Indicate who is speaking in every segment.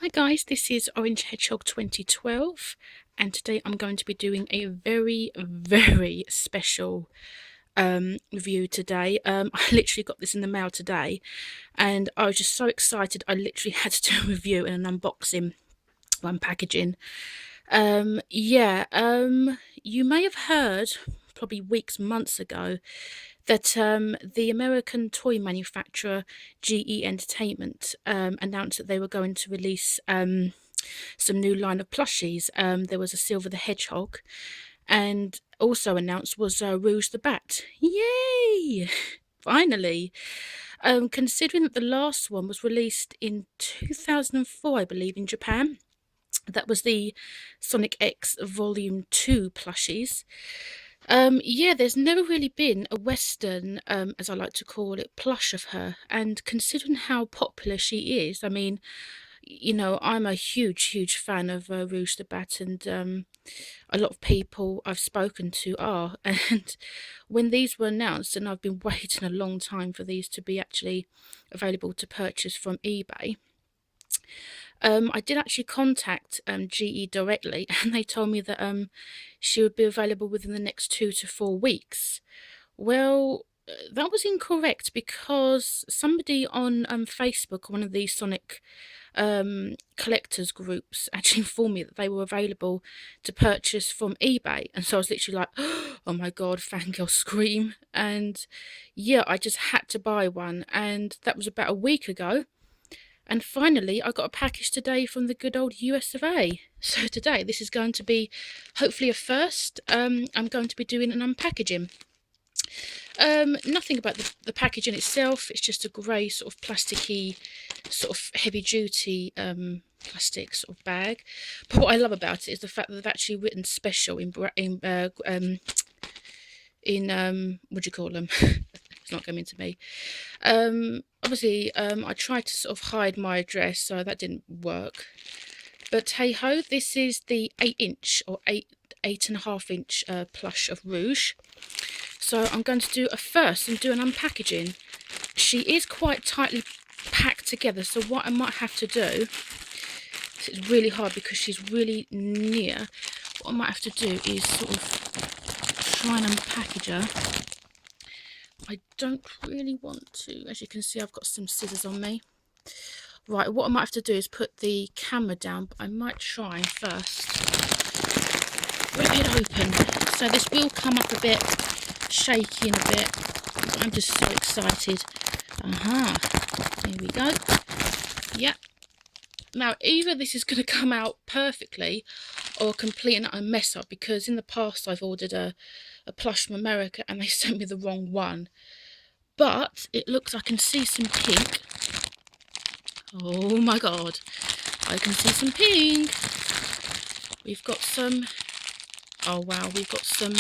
Speaker 1: Hi guys, this is Orange Hedgehog 2012 and today I'm going to be doing a very special review today. I literally got this in the mail today and I was just so excited I literally had to do a review and an unboxing, unpackaging. You may have heard probably weeks, months ago that the American toy manufacturer GE Entertainment announced that they were going to release some new line of plushies. There was a Silver the Hedgehog, and also announced was Rouge the Bat. Yay! Finally. Considering that the last one was released in 2004, I believe, in Japan. That was the Sonic X Volume 2 plushies. There's never really been a Western, as I like to call it, plush of her. And considering how popular she is, I mean, I'm a huge fan of Rouge the Bat, and a lot of people I've spoken to are. And when these were announced, and I've been waiting a long time for these to be actually available to purchase from eBay, I did actually contact GE directly, and they told me that she would be available within the next 2 to 4 weeks. Well, that was incorrect, because somebody on Facebook, one of these Sonic collectors groups, actually informed me that they were available to purchase from eBay. And so I was literally like, oh my god, fangirl scream. And yeah, I just had to buy one, and that was about a week ago. And finally, I got a package today from the good old US of A. So today, this is going to be hopefully a first. I'm going to be doing an unpackaging. Nothing about the packaging itself. It's just a grey sort of plasticky, sort of heavy-duty plastic sort of bag. But what I love about it is the fact that they've actually written special in what do you call them? It's not coming to me. Obviously, I tried to sort of hide my address, so that didn't work. But hey ho, this is the 8-inch or 8.5-inch plush of Rouge. So I'm going to do a first and do an unpackaging. She is quite tightly packed together, so what I might have to do, it's really hard because she's really near. What I might have to do is sort of try and unpackage her. I don't really want to. As you can see, I've got some scissors on me. Right, what I might have to do is put the camera down, but I might try first. Rip it open. So this will come up a bit shaky in a bit. I'm just so excited. There we go. Yep. Now, either this is going to come out perfectly or complete and utter mess up, because in the past I've ordered a plush from America and they sent me the wrong one. But it looks, I can see some pink. Oh my god, I can see some pink. We've got some, oh wow, we've got some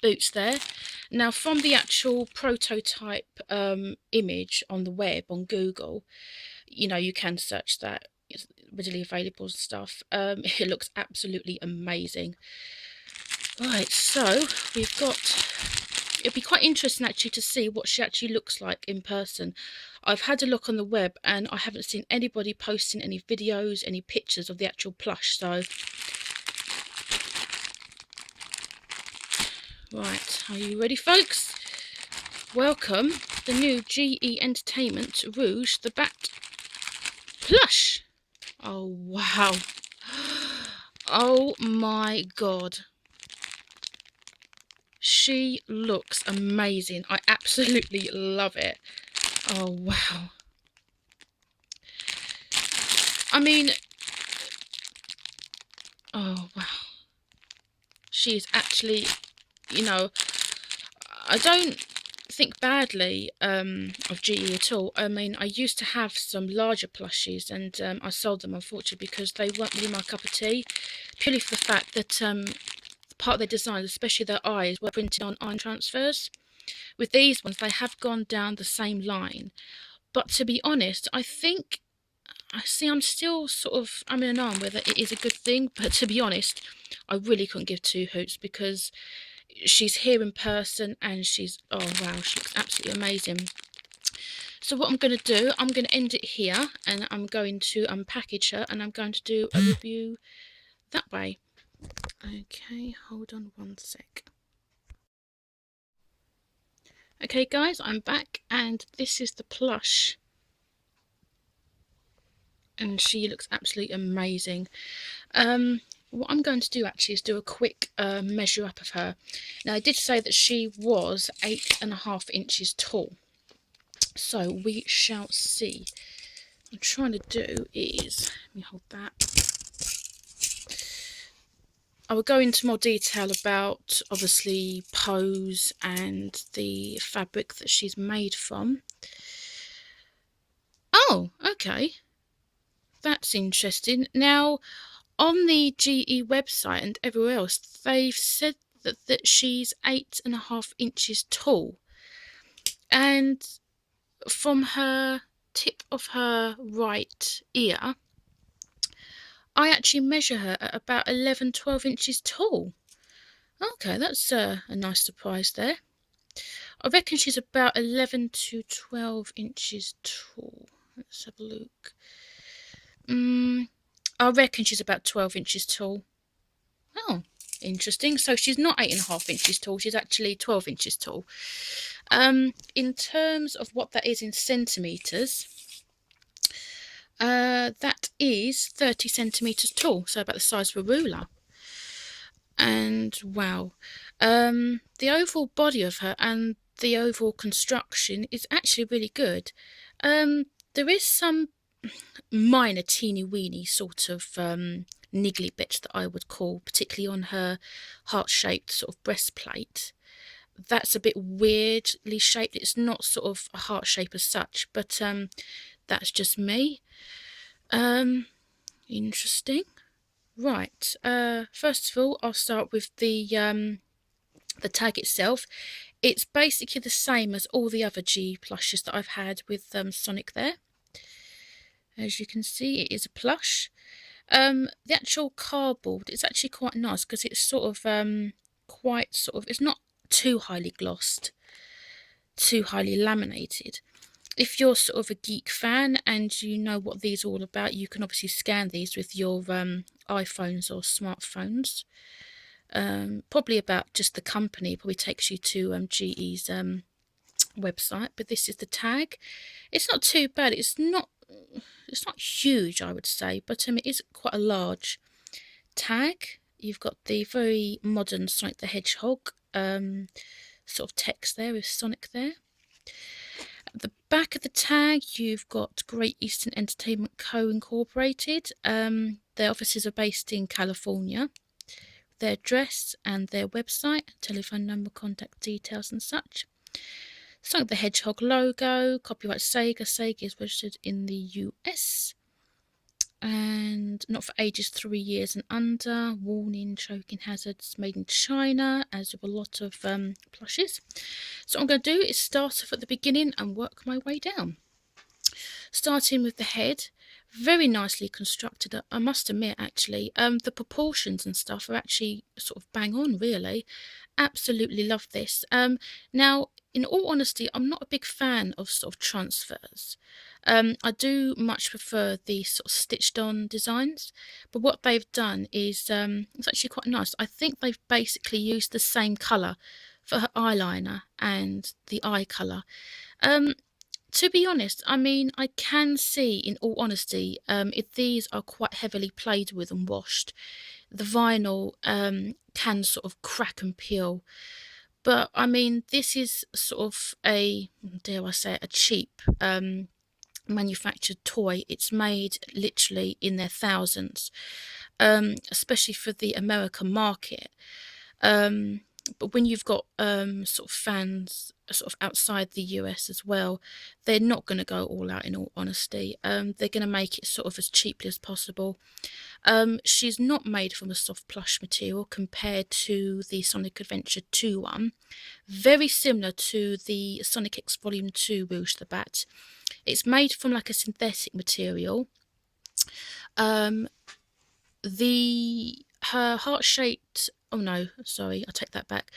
Speaker 1: boots there. Now, from the actual prototype image on the web, on Google, you can search that, it's readily available and stuff. It looks absolutely amazing. Right, so we've got, it'd be quite interesting actually to see what she actually looks like in person. I've had a look on the web and I haven't seen anybody posting any videos, any pictures of the actual plush, so right, are you ready, folks? Welcome, the new GE Entertainment Rouge the Bat plush. Oh wow. Oh my god. She looks amazing. I absolutely love it. Oh wow. I mean, oh wow. She is actually, I don't think badly of GE at all. I mean, I used to have some larger plushies, and I sold them, unfortunately, because they weren't really my cup of tea, purely for the fact that part of their design, especially their eyes, were printed on iron transfers. With these ones, they have gone down the same line. But to be honest, I think, I'm still sort of, I'm in an arm whether it is a good thing, but to be honest, I really couldn't give two hoots, because she's here in person and she's, oh wow, she looks absolutely amazing. So what I'm going to do, I'm going to end it here, and I'm going to unpackage her, and I'm going to do a review that way. Okay, hold on one sec. Okay guys, I'm back, and this is the Plush, and she looks absolutely amazing. What I'm going to do actually is do a quick measure up of her. Now, I did say that she was 8.5 inches tall, so we shall see. What I'm trying to do is, let me hold that. I will go into more detail about, obviously, pose and the fabric that she's made from. Oh, okay. That's interesting. Now, on the GE website and everywhere else, they've said that she's 8.5 inches tall. And from her tip of her right ear, I actually measure her at about 11-12 inches tall. Okay, that's a nice surprise there. I reckon she's about 11 to 12 inches tall. Let's have a look. I reckon she's about 12 inches tall. Oh, interesting. So she's not 8.5 inches tall. She's actually 12 inches tall. In terms of what that is in centimetres, that is 30 centimetres tall. So about the size of a ruler. And wow, the overall body of her and the overall construction is actually really good. There is some minor teeny weeny sort of niggly bits that I would call, particularly on her heart-shaped sort of breastplate. That's a bit weirdly shaped. It's not sort of a heart shape as such, but that's just me. Interesting. Right, first of all, I'll start with the tag itself. It's basically the same as all the other GE plushes that I've had with Sonic there. As you can see, it is a plush. The actual cardboard is actually quite nice because it's sort of it's not too highly glossed, too highly laminated. If you're sort of a geek fan and you know what these are all about, you can obviously scan these with your iPhones or smartphones. Probably about just the company, probably takes you to GE's website. But this is the tag. It's not too bad. It's not huge, I would say, but it is quite a large tag. You've got the very modern Sonic the Hedgehog sort of text there with Sonic there. At the back of the tag, you've got Great Eastern Entertainment Co. Incorporated. Their offices are based in California. Their address and their website, telephone number, contact details and such. Sonic the Hedgehog logo, copyright Sega. Sega is registered in the US. And not for ages 3 years and under. Warning, choking hazards, made in China, as with a lot of plushes. So what I'm going to do is start off at the beginning and work my way down. Starting with the head, very nicely constructed, I must admit, actually. The proportions and stuff are actually sort of bang on, really. Absolutely love this. Now, in all honesty, I'm not a big fan of sort of transfers. I do much prefer the sort of stitched on designs, but what they've done is it's actually quite nice. I think they've basically used the same colour for her eyeliner and the eye colour. To be honest, I mean, I can see, in all honesty, if these are quite heavily played with and washed, the vinyl can sort of crack and peel. But, I mean, this is sort of a, dare I say it, a cheap manufactured toy. It's made literally in their thousands, especially for the American market. But when you've got sort of fans sort of outside the US as well, they're not going to go all out, in all honesty. They're going to make it sort of as cheaply as possible. She's not made from a soft plush material compared to the Sonic Adventure 2 one. Very similar to the Sonic X Volume 2 Rouge the Bat. It's made from like a synthetic material. Her heart-shaped, oh no, sorry, I take that back.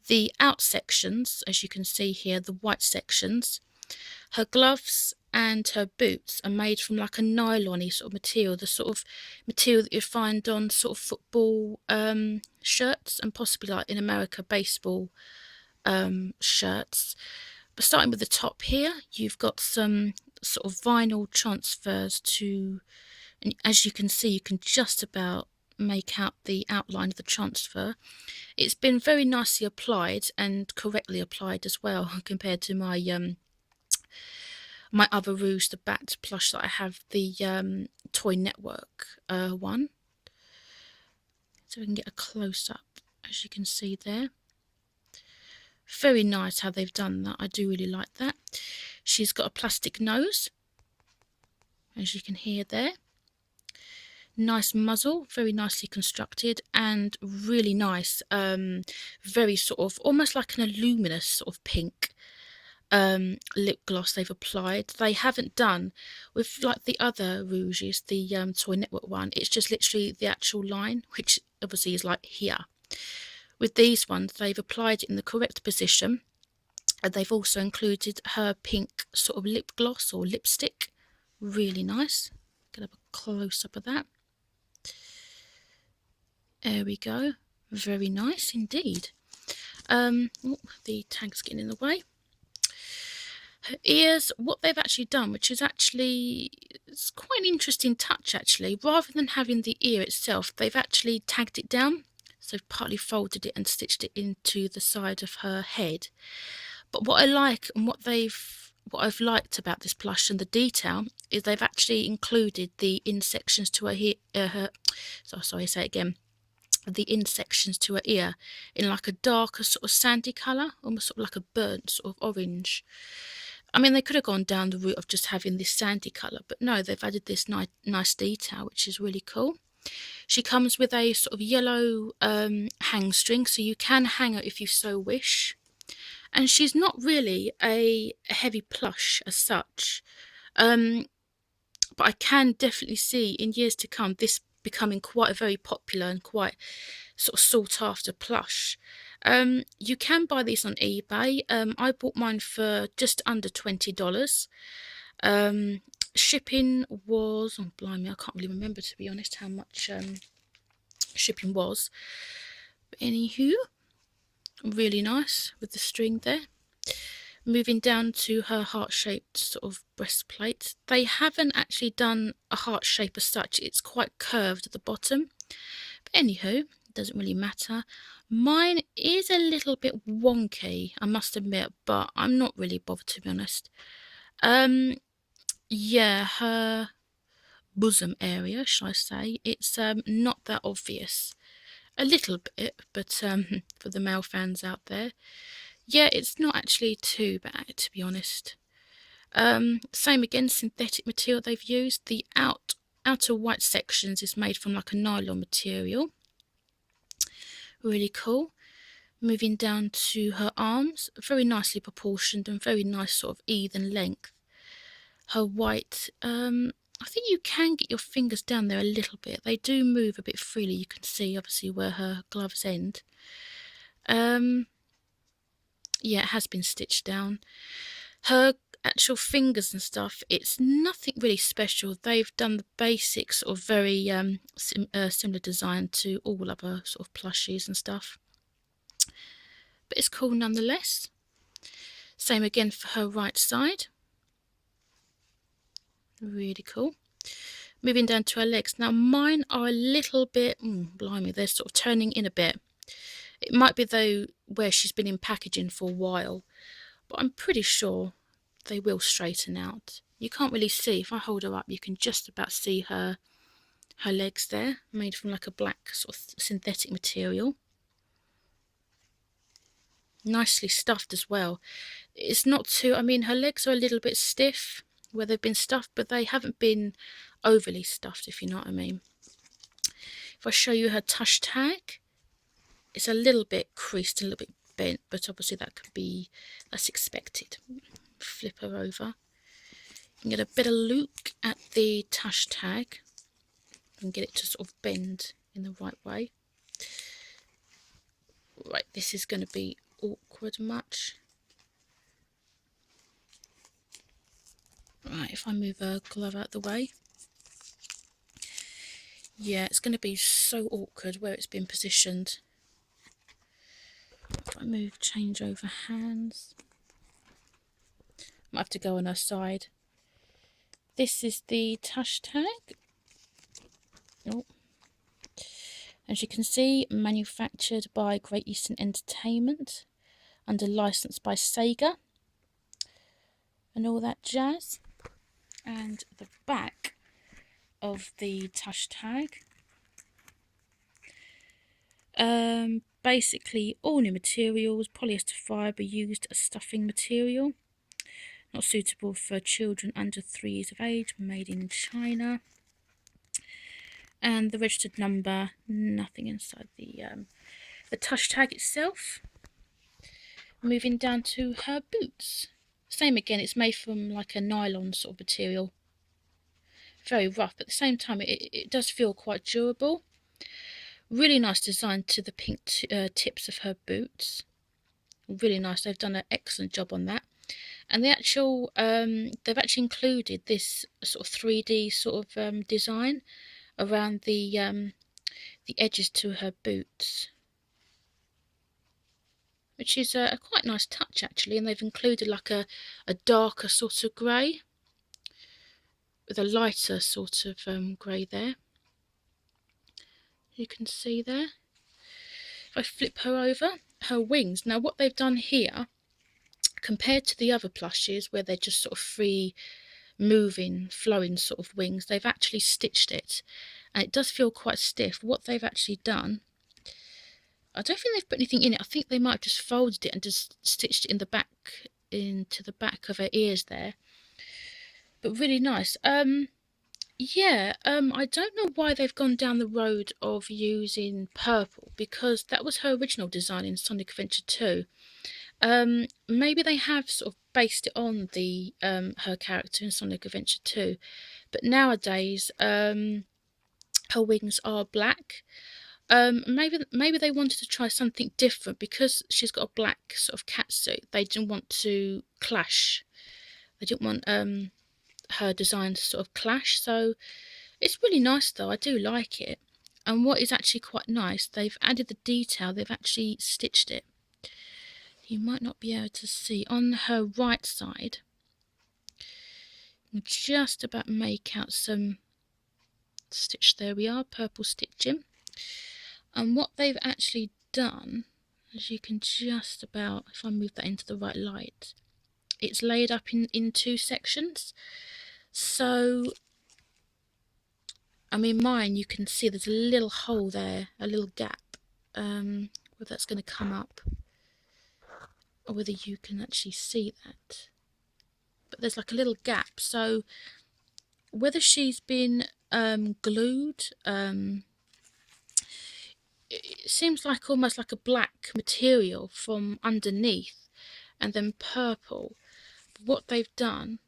Speaker 1: The out sections, as you can see here, the white sections, Her gloves and her boots are made from like a nylon-y sort of material, the sort of material that you find on sort of football shirts, and possibly like in America baseball shirts. But starting with the top here, you've got some sort of vinyl transfers to, and as you can see, you can just about make out the outline of the transfer. It's been very nicely applied and correctly applied as well compared to my my other Rouge the Bat plush that I have, the Toy Network one. So we can get a close up, as you can see there. Very nice how they've done that. I do really like that. She's got a plastic nose, as you can hear there. Nice muzzle, very nicely constructed, and really nice, very sort of almost like an luminous sort of pink lip gloss they've applied. They haven't done with like the other rouges, the Toy Network one, it's just literally the actual line, which obviously is like here. With these ones, they've applied it in the correct position, and they've also included her pink sort of lip gloss or lipstick. Really nice. Get a close up of that. There we go. Very nice indeed. Oh, the tag's getting in the way. Her ears, what they've actually done, which is actually, it's quite an interesting touch actually, rather than having the ear itself, they've actually tagged it down. So partly folded it and stitched it into the side of her head. But what I like and what I've liked about this plush and the detail is they've actually included the in sections to her the in sections to her ear in like a darker sort of sandy colour, almost sort of like a burnt sort of orange. I mean, they could have gone down the route of just having this sandy colour, but no, they've added this nice detail, which is really cool. She comes with a sort of yellow hang string, so you can hang her if you so wish. And she's not really a heavy plush as such, but I can definitely see in years to come this becoming quite a very popular and quite sort of sought after plush. You can buy these on eBay. I bought mine for just under $20. Shipping was, oh blimey, I can't really remember, to be honest, how much shipping was. But anywho, really nice with the string there. Moving down to her heart-shaped sort of breastplate. They haven't actually done a heart shape as such. It's quite curved at the bottom. But anywho, it doesn't really matter. Mine is a little bit wonky, I must admit, but I'm not really bothered, to be honest. Yeah, her bosom area, shall I say, it's not that obvious. A little bit, but for the male fans out there, yeah, it's not actually too bad, to be honest. Same again, synthetic material they've used. The outer white sections is made from like a nylon material. Really cool. Moving down to her arms, very nicely proportioned and very nice sort of even length. Her white, I think you can get your fingers down there a little bit. They do move a bit freely. You can see obviously where her gloves end. Yeah, it has been stitched down. Her actual fingers and stuff, it's nothing really special. They've done the basics of very similar design to all other sort of plushies and stuff. But it's cool nonetheless. Same again for her right side. Really cool. Moving down to her legs. Now mine are a little bit, blimey, they're sort of turning in a bit. It might be though where she's been in packaging for a while, but I'm pretty sure they will straighten out. You can't really see, if I hold her up, you can just about see her legs there, made from like a black sort of synthetic material. Nicely stuffed as well. It's not too, I mean, her legs are a little bit stiff where they've been stuffed, but they haven't been overly stuffed, if you know what I mean. If I show you her tush tag, it's a little bit creased, a little bit bent, but obviously that's expected. Flip her over. You can get a better look at the tush tag and get it to sort of bend in the right way. Right, this is going to be awkward much. Right, if I move her glove out the way. Yeah, it's going to be so awkward where it's been positioned. If I move, change over hands. Might have to go on her side. This is the Tush tag. Oh. As you can see, manufactured by Great Eastern Entertainment, under license by Sega, and all that jazz. And the back of the Tush tag. Basically, all new materials, polyester fibre used as stuffing material. Not suitable for children under 3 years of age, made in China. And the registered number, nothing inside the Tush tag itself. Moving down to her boots. Same again, it's made from like a nylon sort of material. Very rough, but at the same time it does feel quite durable. Really nice design to the pink tips of her boots. Really nice, they've done an excellent job on that. And the actual, they've actually included this sort of 3D sort of design around the edges to her boots, which is a quite nice touch actually. And they've included like a darker sort of grey with a lighter sort of grey there. You can see there. If I flip her over, her wings. Now what they've done here, compared to the other plushes where they're just sort of free moving, flowing sort of wings, they've actually stitched it, and it does feel quite stiff. What they've actually done, I don't think they've put anything in it. I think they might have just folded it and just stitched it in the back, into the back of her ears there. But really nice. Yeah, I don't know why they've gone down the road of using purple, because that was her original design in Sonic Adventure 2. Maybe they have sort of based it on the her character in Sonic Adventure 2, but nowadays her wings are black. Maybe they wanted to try something different because she's got a black sort of catsuit. They didn't want to clash. They didn't want her design to sort of clash. So it's really nice though. I do like it. And what is actually quite nice, they've added the detail. They've actually stitched it. You might not be able to see on her right side. You can just about make out some stitch. There we are, purple stitching. And what they've actually done, as you can just about, if I move that into the right light, it's laid up in 2 sections. So, I mean, mine, you can see there's a little hole there, a little gap. Whether that's going to come up, or whether you can actually see that. But there's like a little gap. So, whether she's been glued, it seems like almost like a black material from underneath, and then purple. But what they've done,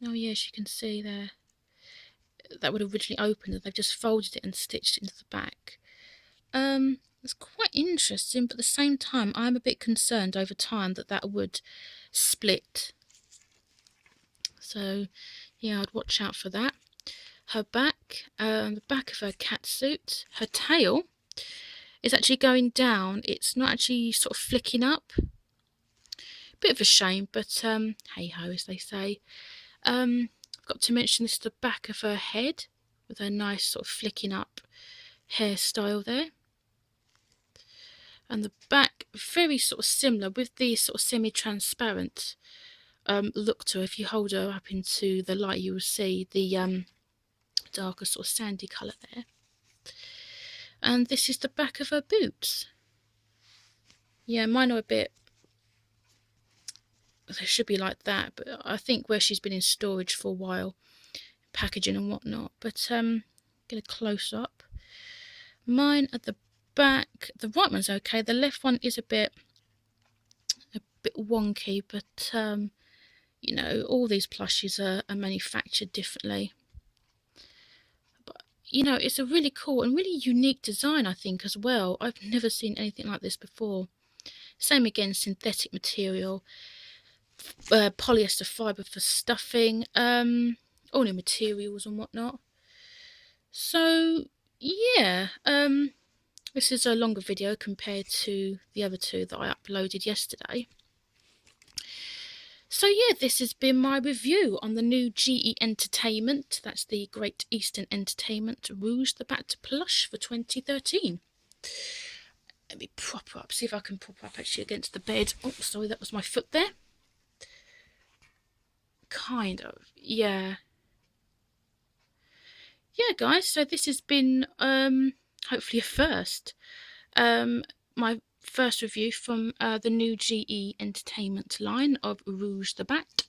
Speaker 1: oh yes, you can see there, that would originally opened, and they've just folded it and stitched it into the back. It's quite interesting, but at the same time, I'm a bit concerned over time that would split. So, yeah, I'd watch out for that. Her back, the back of her catsuit, her tail is actually going down. It's not actually sort of flicking up. Bit of a shame, but hey ho, as they say. I've got to mention this is the back of her head with her nice sort of flicking up hairstyle there. And the back, very sort of similar with the sort of semi-transparent look to her. If you hold her up into the light, you will see the darker sort of sandy colour there. And this is the back of her boots. Yeah, mine are a bit, they should be like that, but I think where she's been in storage for a while, packaging and whatnot. But get a close up. Mine at the back, the right one's okay. The left one is a bit wonky, but you know, all these plushies are manufactured differently. But you know, it's a really cool and really unique design, I think, as well. I've never seen anything like this before. Same again, synthetic material. polyester fibre for stuffing, all new materials and whatnot. So yeah, this is a longer video compared to the other two that I uploaded yesterday. So yeah, this has been my review on the new GE Entertainment, that's the Great Eastern Entertainment Rouge the Bat Plush for 2013. Let me prop up, see if I can prop up actually against the bed. Oh, sorry, that was my foot there. Kind of, yeah. Yeah, guys, so this has been hopefully a first. My first review from the new GE Entertainment line of Rouge the Bat.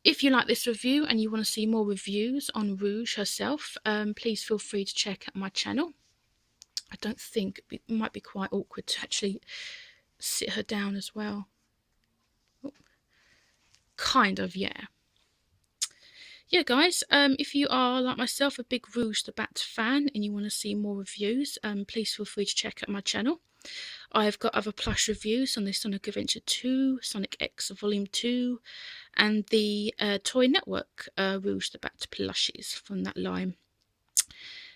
Speaker 1: If you like this review and you want to see more reviews on Rouge herself, please feel free to check out my channel. I don't think it might be quite awkward to actually sit her down as well. Oh, kind of, yeah. Yeah, guys, if you are, like myself, a big Rouge the Bat fan and you want to see more reviews, please feel free to check out my channel. I've got other plush reviews on the Sonic Adventure 2, Sonic X Volume 2, and the Toy Network Rouge the Bat plushies from that line.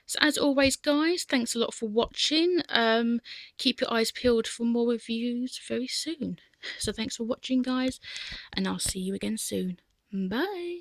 Speaker 1: So as always, guys, thanks a lot for watching. Keep your eyes peeled for more reviews very soon. So thanks for watching, guys, and I'll see you again soon. Bye.